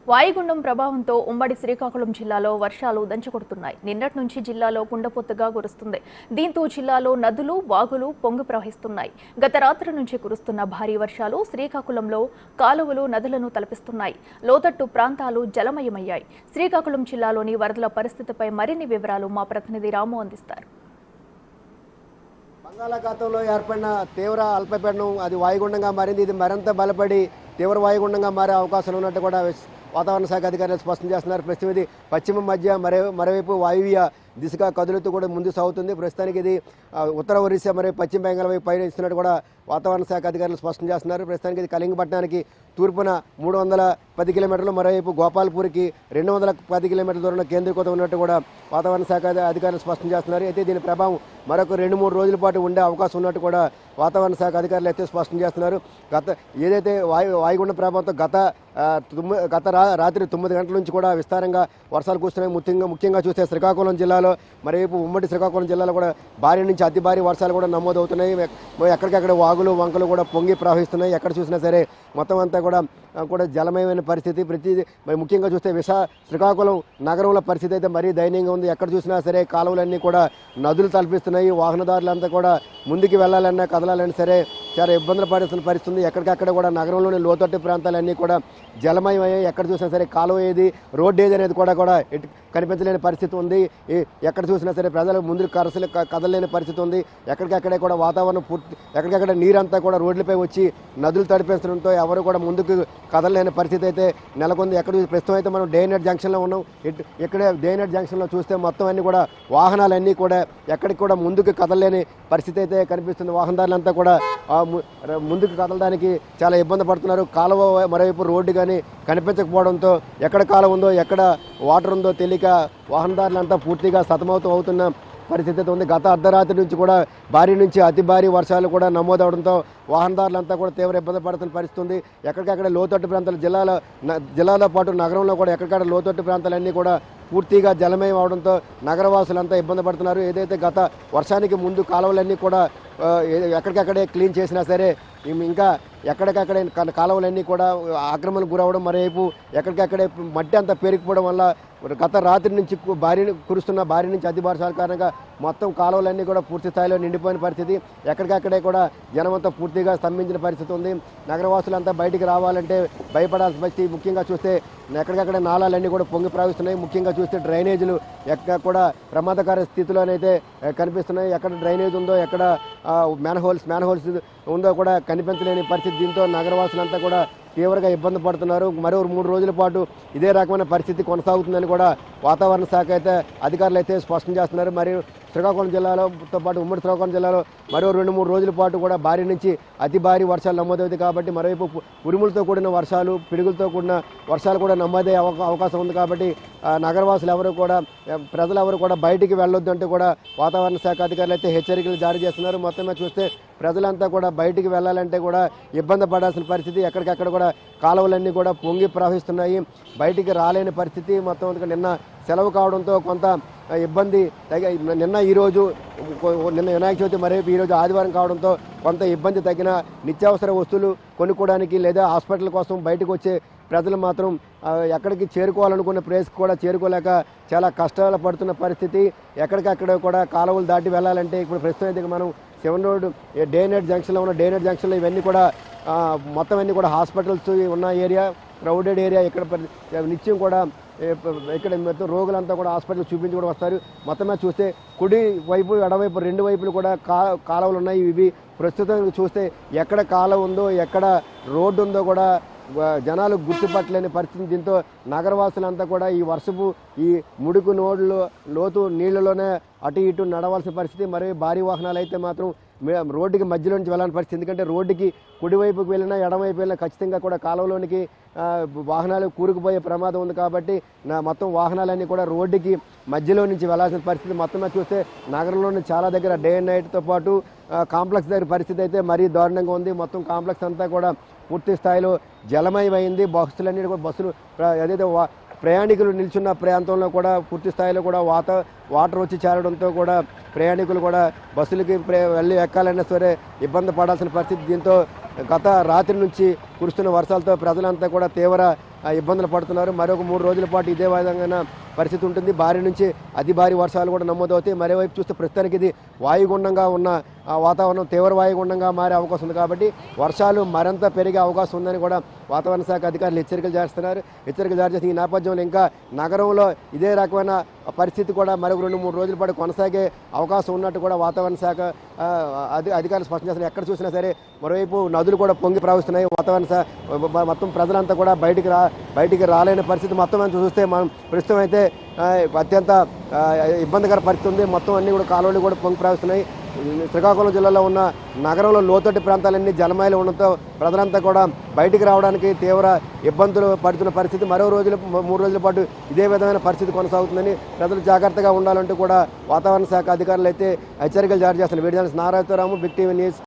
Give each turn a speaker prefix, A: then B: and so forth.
A: వాయుగుండం ప్రభావంతో ఉమ్మడి శ్రీకాకుళం జిల్లాలో వర్షాలు దంచుకొడుతున్నాయి. నిన్నటి నుంచి జిల్లాలో కుండపోతగా కురుస్తుంది. దీంతో జిల్లాలో నదులు, వాగులు పొంగి ప్రవహిస్తున్నాయి. గత రాత్రి నుంచి కురుస్తున్న భారీ వర్షాలు శ్రీకాకుళంలో కాలువలు, నదులను తలపిస్తున్నాయి. లోతట్టు ప్రాంతాలు జలమయమయ్యాయి. శ్రీకాకుళం జిల్లాలోని వరదల పరిస్థితిపై మరిన్ని వివరాలు మా ప్రతినిధి రాము అందిస్తారు.
B: బంగాళాఖాతంలో ఏర్పడిన తీవ్ర అల్పపీడనం అది వాయుగుండంగా మారింది. ఇది మరింత బలపడి తీవ్ర వాయుగుండంగా మారే అవకాశాలు ఉన్నట్టు కూడా వాతావరణ శాఖ అధికారులు స్పష్టం చేస్తున్నారు. ప్రస్తుతం ఇది పశ్చిమ మధ్య మరోవైపు వాయువ్య దిశగా కదులుతూ కూడా ముందు సాగుతుంది. ప్రస్తుతానికి ఇది ఉత్తర ఒరిస్సా మరియు పశ్చిమ బెంగాల్ వైపు పయనిస్తున్నట్టు కూడా వాతావరణ శాఖ అధికారులు స్పష్టం చేస్తున్నారు. ప్రస్తుతానికి ఇది కళింగపట్నానికి తూర్పున 310 కిలోమీటర్లు, మరోవైపు గోపాల్పూర్కి 210 కిలోమీటర్ల దూరంలో కేంద్రీకృతం ఉన్నట్టు కూడా వాతావరణ శాఖ అధికారులు స్పష్టం చేస్తున్నారు. అయితే దీని ప్రభావం మరొక 2-3 రోజుల పాటు ఉండే అవకాశం ఉన్నట్టు కూడా వాతావరణ శాఖ అధికారులు అయితే స్పష్టం చేస్తున్నారు. ఏదైతే వాయుగుండ ప్రభావంతో గత రాత్రి 9 గంటల నుంచి కూడా విస్తారంగా వర్షాలు కురుస్తున్నాయి. ముఖ్యంగా చూస్తే శ్రీకాకుళం జిల్లాలో, మరోవైపు ఉమ్మడి శ్రీకాకుళం జిల్లాలో కూడా భారీ నుంచి అతి భారీ వర్షాలు కూడా నమోదవుతున్నాయి. ఎక్కడికక్కడ వాగులు, వంకలు కూడా పొంగి ప్రవహిస్తున్నాయి. ఎక్కడ చూసినా సరే మొత్తం అంతా కూడా జలమయమైన పరిస్థితి. మరి ముఖ్యంగా చూస్తే శ్రీకాకుళం నగరంలో పరిస్థితి అయితే మరీ దయనీయంగా ఉంది. ఎక్కడ చూసినా సరే కాలువలన్నీ కూడా నదులు తలపిస్తున్నాయి. వాహనదారులంతా కూడా ముందుకు వెళ్ళాలన్నా కదలాలన్నా సరే చాలా ఇబ్బందులు పడుతున్న పరిస్థితి. ఎక్కడికక్కడ కూడా నగరంలోని లోతట్టు ప్రాంతాలన్నీ కూడా జలమయమయ్యాయి. ఎక్కడ చూసినా సరే కాలువ ఏది, రోడ్డు ఏది అనేది కూడా కనిపించలేని పరిస్థితి ఉంది. ఎక్కడ చూసినా సరే ప్రజలు ముందుకు కదలలేని పరిస్థితి ఉంది. ఎక్కడికక్కడే కూడా వాతావరణం ఎక్కడికక్కడ నీరంతా కూడా రోడ్లపై వచ్చి నదులు తడిపేస్తుండటంతో ఎవరు కూడా ముందుకు కదలలేని పరిస్థితి అయితే నెలకొంది. ప్రస్తుతం అయితే మనం డే నైట్ జంక్షన్లో ఉన్నాం. ఇక్కడే డే నైట్ జంక్షన్లో చూస్తే మొత్తం అన్ని కూడా వాహనాలన్నీ కూడా ఎక్కడికి కూడా ముందుకు కదలలేని పరిస్థితి అయితే కనిపిస్తుంది. వాహనదారులంతా కూడా ముందుకు కదలడానికి చాలా ఇబ్బంది పడుతున్నారు. కాలువ మరోవైపు రోడ్డు కానీ కనిపించకపోవడంతో ఎక్కడ కాలువ ఉందో, ఎక్కడ వాటర్ ఉందో తెలియక వాహనదారులంతా పూర్తిగా అవుతున్న పరిస్థితి ఉంది. గత అర్ధరాత్రి నుంచి కూడా భారీ నుంచి అతి భారీ వర్షాలు కూడా నమోదవడంతో వాహనదారులంతా కూడా తీవ్ర ఇబ్బంది పడుతున్న పరిస్థితి ఉంది. ఎక్కడికక్కడ లోతట్టు ప్రాంతాలు జిల్లాలో పాటు నగరంలో కూడా ఎక్కడికక్కడ లోతట్టు ప్రాంతాలన్నీ కూడా పూర్తిగా జలమయం అవడంతో నగరవాసులంతా ఇబ్బంది పడుతున్నారు. ఏదైతే గత వర్షానికి ముందు కాలువలన్నీ కూడా ఎక్కడికక్కడే క్లీన్ చేసినా సరే ఇంకా ఎక్కడికక్కడే కాలువలన్నీ కూడా ఆక్రమణకు గురవడం, మరోవైపు ఎక్కడికక్కడే మట్టి అంతా పేరుకుపోవడం వల్ల గత రాత్రి నుంచి కురుస్తున్న భారీ నుంచి అతి వర్షాల కారణంగా మొత్తం కాలువలన్నీ కూడా పూర్తి స్థాయిలో నిండిపోయిన పరిస్థితి. ఎక్కడికక్కడే కూడా జనమంతా పూర్తిగా స్తంభించిన పరిస్థితి ఉంది. నగరవాసులంతా బయటికి రావాలంటే భయపడాల్సిన పరిస్థితి. ముఖ్యంగా చూస్తే ఎక్కడికక్కడ నాళాలన్నీ కూడా పొంగి ప్రవహిస్తున్నాయి. ముఖ్యంగా చూస్తే డ్రైనేజీలు ఎక్కడ కూడా ప్రమాదకర స్థితిలోనైతే కనిపిస్తున్నాయి. ఎక్కడ డ్రైనేజ్ ఉందో, ఎక్కడ మ్యాన్హోల్స్ ఉందో కూడా కనిపించలేని పరిస్థితి. దీంతో నగరవాసులంతా కూడా తీవ్రంగా ఇబ్బంది పడుతున్నారు. మరో 3 రోజుల పాటు ఇదే రకమైన పరిస్థితి కొనసాగుతుందని కూడా వాతావరణ శాఖ అయితే అధికారులు అయితే స్పష్టం చేస్తున్నారు. మరియు శ్రీకాకుళం జిల్లాతో పాటు ఉమ్మడి శ్రీకాకుళం జిల్లాలో మరో 2-3 రోజుల పాటు కూడా భారీ నుంచి అతి భారీ వర్షాలు నమోదవుతాయి. కాబట్టి మరోవైపు ఉరుములతో కూడిన వర్షాలు, పిడుగులతో కూడిన వర్షాలు కూడా నమోదయ్యే అవకాశం ఉంది. కాబట్టి నగరవాసులు ప్రజలు ఎవరు కూడా బయటికి వెళ్ళొద్దు అంటూ కూడా వాతావరణ శాఖ అధికారులు అయితే హెచ్చరికలు జారీ చేస్తున్నారు. మొత్తమే చూస్తే ప్రజలంతా కూడా బయటికి వెళ్ళాలంటే కూడా ఇబ్బంది పడాల్సిన పరిస్థితి. ఎక్కడికక్కడ కూడా కాలువలన్నీ కూడా పొంగి ప్రవహిస్తున్నాయి. బయటికి రాలేని పరిస్థితి. మొత్తం నిన్న సెలవు కావడంతో కొంత ఇబ్బంది నిన్న వినాయక చవితి, మరోవైపు ఈరోజు ఆదివారం కావడంతో కొంత ఇబ్బంది తగ్గిన నిత్యావసర వస్తువులు కొనుక్కోవడానికి లేదా హాస్పిటల్ కోసం బయటకు వచ్చే ప్రజలు మాత్రం ఎక్కడికి చేరుకోవాలనుకున్న ప్లేస్కి కూడా చేరుకోలేక చాలా కష్టాలు పడుతున్న పరిస్థితి. ఎక్కడికక్కడ కూడా కాలువలు దాటి వెళ్ళాలంటే ఇప్పుడు ప్రస్తుతం అయితే మనం 7 రోడ్ డే నైట్ జంక్షన్లో ఉన్న డే నైట్ జంక్షన్లో ఇవన్నీ కూడా మొత్తం అన్నీ కూడా హాస్పిటల్స్ ఉన్న ఏరియా, క్రౌడెడ్ ఏరియా. ఇక్కడ నిత్యం కూడా ఇక్కడ మొత్తం రోగులంతా కూడా హాస్పిటల్ చూపించి కూడా వస్తారు. మొత్తమే చూస్తే కుడి వైపు, ఎడవైపు 2 వైపులు కూడా కాలువలు ఉన్నాయి. ఇవి ప్రస్తుతం చూస్తే ఎక్కడ కాలువ ఉందో, ఎక్కడ రోడ్డు ఉందో కూడా జనాలు గుర్తుపట్టలేని పరిస్థితి. దీంతో నగరవాసులంతా కూడా ఈ వర్షపు ఈ ముడుకు లోతు నీళ్లలోనే అటు ఇటు నడవాల్సిన పరిస్థితి. మరియు భారీ వాహనాలు అయితే మాత్రం రోడ్డుకి మధ్యలో నుంచి వెళ్ళాలని పరిస్థితి. ఎందుకంటే రోడ్డుకి కుడివైపుకి వెళ్ళినా, ఎడమవైపు వెళ్ళినా ఖచ్చితంగా కూడా కాలువలోనికి వాహనాలు కూరుకుపోయే ప్రమాదం ఉంది. కాబట్టి మొత్తం వాహనాలన్నీ కూడా రోడ్డుకి మధ్యలో నుంచి వెళ్లాల్సిన పరిస్థితి. మొత్తమే చూస్తే నగరంలోని చాలా దగ్గర డే అండ్ నైట్తో పాటు కాంప్లెక్స్ దగ్గర పరిస్థితి అయితే మరీ దారుణంగా ఉంది. మొత్తం కాంప్లెక్స్ అంతా కూడా పూర్తి స్థాయిలో జలమయమైంది. బస్సులు ఏదైతే ప్రయాణికులు నిల్చున్న ప్రాంతంలో కూడా పూర్తి స్థాయిలో కూడా వాటర్ వచ్చి చేరడంతో కూడా ప్రయాణికులు కూడా బస్సులకి వెళ్ళి ఎక్కాలన్నా సరే ఇబ్బంది పడాల్సిన పరిస్థితి. దీంతో గత రాత్రి నుంచి కురుస్తున్న వర్షాలతో ప్రజలంతా కూడా తీవ్ర ఇబ్బందులు పడుతున్నారు. మరొక 3 రోజుల పాటు ఇదే విధంగా పరిస్థితి ఉంటుంది. భారీ నుంచి అతి భారీ వర్షాలు కూడా నమోదవుతాయి. మరోవైపు చూస్తే ప్రస్తుతానికి ఇది వాయుగుండంగా ఉన్న వాతావరణం తీవ్ర వాయుగుండంగా మారే అవకాశం ఉంది. కాబట్టి వర్షాలు మరింత పెరిగే అవకాశం ఉందని కూడా వాతావరణ శాఖ అధికారులు హెచ్చరికలు జారీ చేసిన ఈ నేపథ్యంలో ఇంకా నగరంలో ఇదే రకమైన పరిస్థితి కూడా మరొక 2-3 రోజుల పాటు కొనసాగే అవకాశం ఉన్నట్టు కూడా వాతావరణ శాఖ అధికారులు స్పష్టం చేస్తున్నారు. ఎక్కడ చూసినా సరే మరోవైపు నదులు కూడా పొంగి ప్రవహిస్తున్నాయి. వాతావరణ శాఖ మొత్తం ప్రజలంతా కూడా బయటికి రాలేని పరిస్థితి మొత్తం అంతా చూస్తే మనం ప్రస్తుతం అయితే అత్యంత ఇబ్బందికర పరిస్థితి ఉంది. మొత్తం అన్ని కూడా కాలువలు కూడా పొంగి ప్రవహిస్తున్నాయి. శ్రీకాకుళం జిల్లాలో ఉన్న నగరంలో లోతట్టు ప్రాంతాలన్నీ జలమయలు ఉండడంతో ప్రజలంతా కూడా బయటికి రావడానికి తీవ్ర ఇబ్బందులు పడుతున్న పరిస్థితి. 3 రోజుల పాటు ఇదే విధమైన పరిస్థితి కొనసాగుతుందని ప్రజలు జాగ్రత్తగా ఉండాలంటూ కూడా వాతావరణ శాఖ అధికారులు అయితే హెచ్చరికలు జారీ చేస్తున్నారు. Video Narayana Rao, big TV news.